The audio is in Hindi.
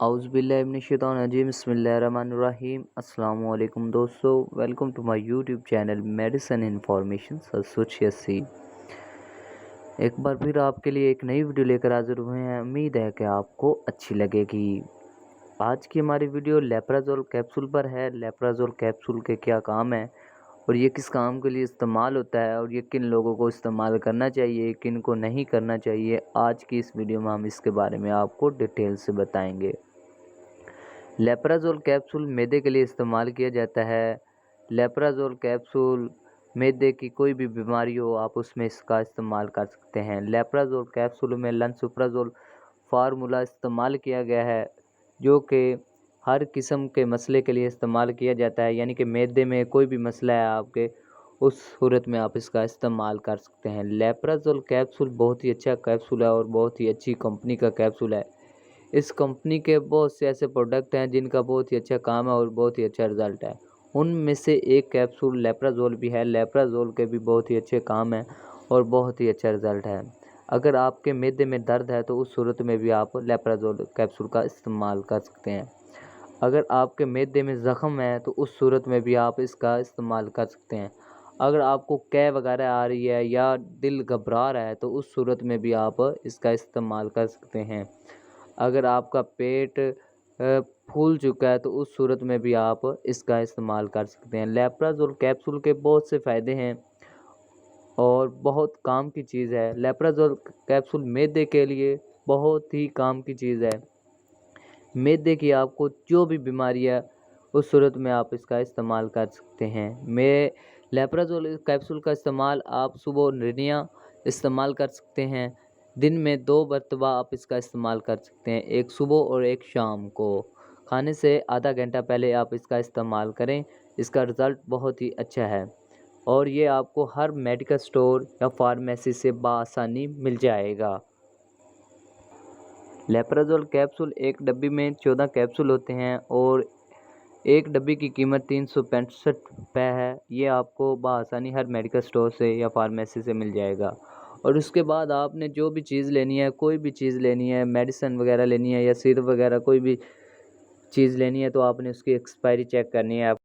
औज़ुबिल्लाहिमिनश्शैतानिर्रजीम बिस्मिल्लाहिर्रहमानिर्रहीम। अस्सलाम वालेकुम दोस्तों, welcome to my YouTube channel medicine information एसोसिएसी। एक बार फिर आपके लिए एक नई वीडियो लेकर हाजिर हुए हैं। उम्मीद है कि आपको अच्छी लगेगी। आज की हमारी वीडियो लेप्राजोल कैप्सूल पर है। लेप्राजोल कैप्सूल के क्या काम है और ये किस काम के लिए इस्तेमाल होता है और ये किन लोगों को इस्तेमाल करना चाहिए, किन को नहीं करना चाहिए, आज की इस वीडियो में हम इसके बारे में आपको डिटेल से बताएंगे। लेप्राजोल कैप्सूल मैदे के लिए इस्तेमाल किया जाता है। लेप्राजोल कैप्सूल मैदे की कोई भी बीमारी हो, आप उसमें इसका इस्तेमाल कर सकते हैं। लेप्राजोल कैप्सूल में लंसोप्राजोल फार्मूला इस्तेमाल किया गया है, जो कि हर किस्म के मसले के लिए इस्तेमाल किया जाता है। यानी कि मैदे में कोई भी मसला है आपके, उस सूरत में आप इसका इस्तेमाल कर सकते हैं। लेप्राजोल कैप्सूल बहुत ही अच्छा कैप्सूल है और बहुत ही अच्छी कंपनी का कैप्सूल है। इस कंपनी के बहुत से ऐसे प्रोडक्ट हैं जिनका बहुत ही अच्छा काम है और बहुत ही अच्छा रिज़ल्ट है। उनमें से एक कैप्सूल लेप्राजोल भी है। लेप्राजोल के भी बहुत ही अच्छे काम हैं और बहुत ही अच्छा रिज़ल्ट है। अगर आपके मैदे में दर्द है तो उस सूरत में भी आप लेप्राजोल कैप्सूल का इस्तेमाल कर सकते हैं। अगर आपके मैदे में ज़ख़म है तो उस सूरत में भी आप इसका इस्तेमाल कर सकते हैं। अगर आपको कै वगैरह आ रही है या दिल घबरा रहा है तो उस सूरत में भी आप इसका इस्तेमाल कर सकते हैं। अगर आपका पेट फूल चुका है तो उस सूरत में भी आप इसका इस्तेमाल कर सकते हैं। लेप्राजोल कैप्सूल के बहुत से फ़ायदे हैं और बहुत काम की चीज़ है। लेप्राजोल कैप्सूल मैदे के लिए बहुत ही काम की चीज़ है। मैदे की आपको जो भी बीमारी है उस सूरत में आप इसका इस्तेमाल कर सकते हैं। लेप्राजोल कैप्सूल का इस्तेमाल आप सुबह निर्निया इस्तेमाल कर सकते हैं। दिन में 2 मरतबा आप इसका इस्तेमाल कर सकते हैं, एक सुबह और एक शाम को। खाने से आधा घंटा पहले आप इसका इस्तेमाल करें। इसका रिज़ल्ट बहुत ही अच्छा है और ये आपको हर मेडिकल स्टोर या फार्मेसी से बआसानी मिल जाएगा। लेप्राजोल कैप्सूल एक डब्बी में 14 कैप्सूल होते हैं और एक डब्बी की कीमत 365 रुपये है। ये आपको बआसानी हर मेडिकल स्टोर से या फार्मेसी से मिल जाएगा। और उसके बाद आपने जो भी चीज़ लेनी है, कोई भी चीज़ लेनी है, मेडिसिन वगैरह लेनी है या सिरप वगैरह कोई भी चीज़ लेनी है, तो आपने उसकी एक्सपायरी चेक करनी है।